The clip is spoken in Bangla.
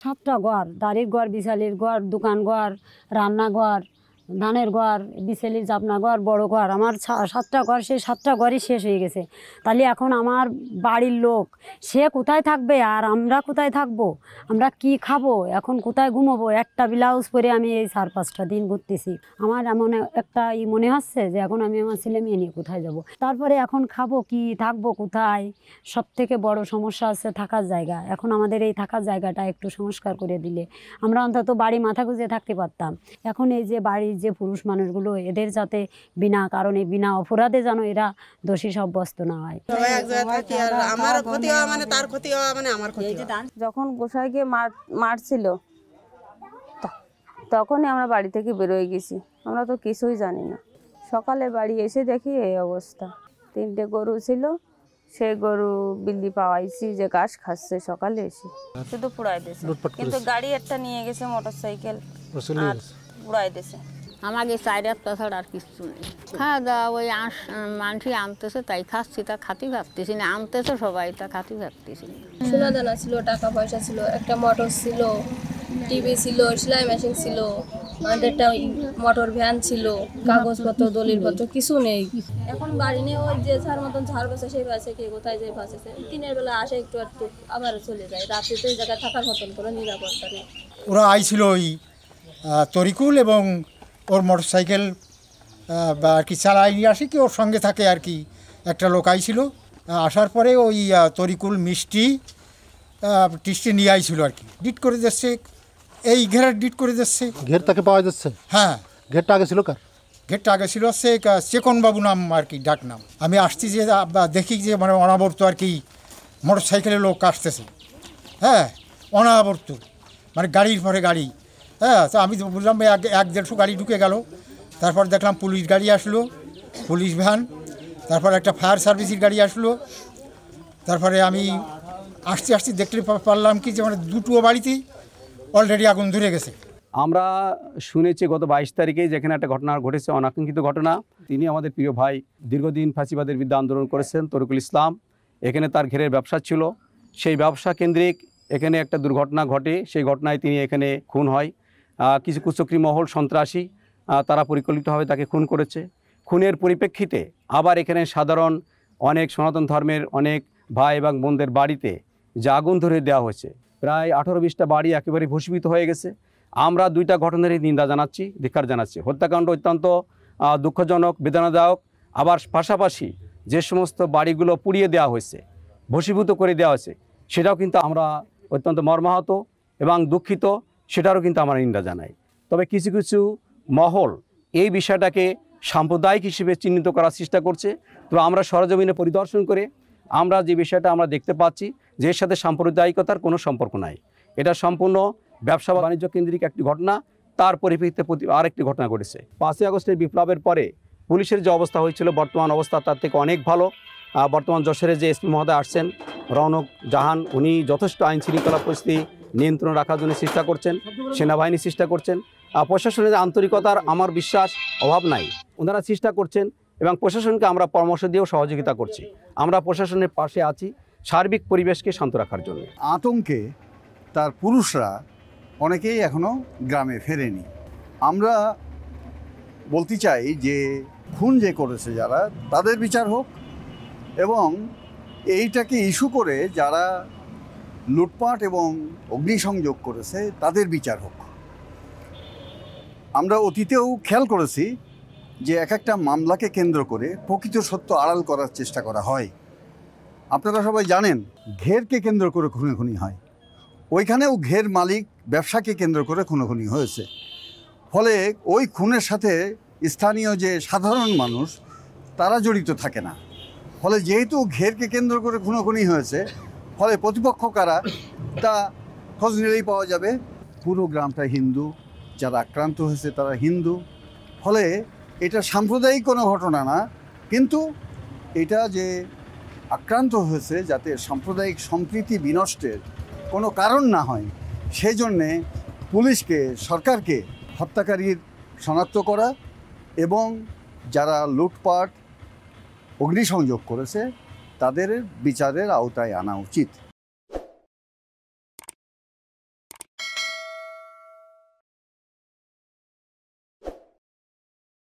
7টা ঘর, দাঁড়ির ঘর, বিশালির ঘর, দোকান ঘর, রান্নাঘর, ধানের ঘর, বিশালির জাপনা ঘর, বড় ঘর। আমার 7টা ঘর, সেই 7টা ঘরই শেষ হয়ে গেছে। তাহলে এখন আমার বাড়ির লোক সে কোথায় থাকবে আর আমরা কোথায় থাকবো? আমরা কি খাবো? এখন কোথায় ঘুমোবো? একটা ব্লাউজ পরে আমি এই 4-5টা দিন ঘুরতেছি। আমার এমন একটা মনে হচ্ছে যে এখন আমি আমার ছেলে মেয়ে নিয়ে কোথায় যাব। তারপরে এখন খাবো কি, থাকবো কোথায়? সব থেকে বড় সমস্যা আছে থাকার জায়গা। এখন আমাদের এই থাকার জায়গাটা একটু সংস্কার করে দিলে আমরা অন্তত বাড়ি মাথা গুঁজে থাকতে পারতাম। এখন এই যে বাড়ির যে পুরুষ মানুষগুলো, এদের যাতে বিনা কারণে বিনা অপরাধে যেন এরা দোষী সাব্যস্ত না হয়। যখন গোসাইকে মারছিল তখনই আমরা বাড়ি থেকে বেরোয় গেছি। আমরা তো কিছুই জানি না। সকালে বাড়ি এসে দেখি এই অবস্থা। 3টে গরু ছিল, সেই গরু বিল্লি পাওয়াইছি যে ঘাস খাচ্ছে সকালে এসে, শুধু পুড়াই দিয়েছে। কিন্তু গাড়ি একটা নিয়ে গেছে, মোটরসাইকেল, আর পুড়াই দিয়েছে। আমাকে 4 ছাড়া আর কিছু নেই। খাওয়া দাওয়া ওই মানসি আনতেছে তাই খাচ্ছি, তা খাতি ভাবতেছি না। আনতেছে সবাই, তা খাতি ভাবতেছি না। সোনা দানা ছিল, টাকা পয়সা ছিল, একটা মোটর ছিল, টিভি ছিল, সেলাই মেশিন ছিল, আমাদের একটা মোটর ভ্যান ছিল, কাগজপত্র দলিলপত্র কিছু নেই। এখন গাড়ি নিয়ে ওই যে যার মতন ঝাড় বসে সেই বাসে, কে কোথায় যে বাসেছে, দিনের বেলা আসে একটু একটু আবার চলে যায়। রাত্রে তো এই জায়গায় থাকার মতন কোনো নিরাপত্তা নেই। ওরা আইছিল ওই তরিকুল এবং ওর মোটরসাইকেল আর কি চালাই নিয়ে আসি কি ওর সঙ্গে থাকে আর কি একটা লোক আইছিল। আসার পরে ওই তরিকুল মিষ্টি টিষ্টি নিয়ে আইছিল আর কি, ডিট করে যাচ্ছে, এই ঘেরের ডিট করে যাচ্ছে। ঘের তাকে পাওয়া যাচ্ছে? হ্যাঁ, ঘেরটা আগে ছিল কার? ঘেরটা আগে ছিল হচ্ছে চেকনবাবু নাম আর কি, ডাক নাম। আমি আসছি যে দেখি যে মানে অনাবর্ত আর কি মোটরসাইকেলের লোক আসতেছে। হ্যাঁ, অনাবর্ত মানে গাড়ির পরে গাড়ি। হ্যাঁ, তো আমি বললাম 1-150 গাড়ি ঢুকে গেল। তারপর দেখলাম পুলিশ গাড়ি আসলো, পুলিশ ভ্যান, তারপর একটা ফায়ার সার্ভিসের গাড়ি আসলো। তারপরে আমি আসতে দেখতে পারলাম কি যে মানে দুটো বাড়িতেই অলরেডি আগুন ধরে গেছে। আমরা শুনেছি গত 22 তারিখে যেখানে একটা ঘটনা ঘটেছে, অনাকাঙ্ক্ষিত ঘটনা। তিনি আমাদের প্রিয় ভাই, দীর্ঘদিন ফাঁসিবাদের বিরুদ্ধে আন্দোলন করেছেন, তরিকুল ইসলাম। এখানে তার ঘেরের ব্যবসা ছিল, সেই ব্যবসা কেন্দ্রিক এখানে একটা দুর্ঘটনা ঘটে। সেই ঘটনায় তিনি এখানে খুন হয়। কিছু কুচক্রী মহল, সন্ত্রাসী, তারা পরিকল্পিতভাবে তাকে খুন করেছে। খুনের পরিপ্রেক্ষিতে আবার এখানে সাধারণ অনেক সনাতন ধর্মের অনেক ভাই এবং বোনদের বাড়িতে যে আগুন ধরে দেওয়া হয়েছে, প্রায় 18-20টা বাড়ি একেবারে ভূষিত হয়ে গেছে। আমরা 2টা ঘটনারই নিন্দা জানাচ্ছি, ধিক্কার জানাচ্ছি। হত্যাকাণ্ড অত্যন্ত দুঃখজনক, বেদনাদায়ক। আবার পাশাপাশি যে সমস্ত বাড়িগুলো পুড়িয়ে দেওয়া হয়েছে, ভূষীভূত করে দেওয়া হয়েছে, সেটাও কিন্তু আমরা অত্যন্ত মর্মাহত এবং দুঃখিত, সেটারও কিন্তু আমরা নিন্দা জানাই। তবে কিছু কিছু মহল এই বিষয়টাকে সাম্প্রদায়িক হিসেবে চিহ্নিত করার চেষ্টা করছে। তো আমরা সরজমিনে পরিদর্শন করে আমরা যে বিষয়টা আমরা দেখতে পাচ্ছি যে এর সাথে সাম্প্রদায়িকতার কোনো সম্পর্ক নাই। এটা সম্পূর্ণ ব্যবসা বাণিজ্য কেন্দ্রিক একটি ঘটনা। তার পরিপ্রেক্ষিতে আরেকটি ঘটনা ঘটেছে। 5ই আগস্টের বিপ্লবের পরে পুলিশের যে অবস্থা হয়েছিল, বর্তমান অবস্থা তার থেকে অনেক ভালো। বর্তমান যশোরে যে এসপি মহোদয় আসছেন, রৌনক জাহান, উনি যথেষ্ট আইন শৃঙ্খলা পরিস্থিতি নিয়ন্ত্রণ রাখার জন্য চেষ্টা করছেন, সেনাবাহিনী চেষ্টা করছেন। প্রশাসনের আন্তরিকতার আমার বিশ্বাস অভাব নাই, ওনারা চেষ্টা করছেন এবং প্রশাসনকে আমরা পরামর্শ দিয়েও সহযোগিতা করছি। আমরা প্রশাসনের পাশে আছি সার্বিক পরিবেশকে শান্ত রাখার জন্য। আতঙ্কে তার পুরুষরা অনেকেই এখনও গ্রামে ফেরেনি। আমরা বলতে চাই যে খুন যে করেছে যারা, তাদের বিচার হোক, এবং এইটাকে ইস্যু করে যারা লুটপাট এবং অগ্নিসংযোগ করেছে তাদের বিচার হোক। আমরা অতীতেও খেয়াল করেছি যে একটা মামলাকে কেন্দ্র করে প্রকৃত সত্য আড়াল করার চেষ্টা করা হয়। আপনারা সবাই জানেন ঘেরকে কেন্দ্র করে খুনোখুনি হয়, ওইখানেও ঘের মালিক ব্যবসাকে কেন্দ্র করে খুনোখুনি হয়েছে। ফলে ওই খুনের সাথে স্থানীয় যে সাধারণ মানুষ তারা জড়িত থাকে না। ফলে যেহেতু ঘেরকে কেন্দ্র করে খুনোখুনি হয়েছে, ফলে প্রতিপক্ষ কারা তা খোঁজ নিলেই পাওয়া যাবে। পুরো গ্রামটা হিন্দু, যারা আক্রান্ত হয়েছে তারা হিন্দু। ফলে এটা সাম্প্রদায়িক কোনো ঘটনা না, কিন্তু এটা যে আক্রান্ত হয়েছে যাতে সাম্প্রদায়িক সম্প্রীতি বিনষ্টের কোনো কারণ না হয়, সেজন্যে পুলিশকে, সরকারকে হত্যাকারীর শনাক্ত করা এবং যারা লুটপাট অগ্নিসংযোগ করেছে তাদের বিচারের আওতায় আনা উচিত।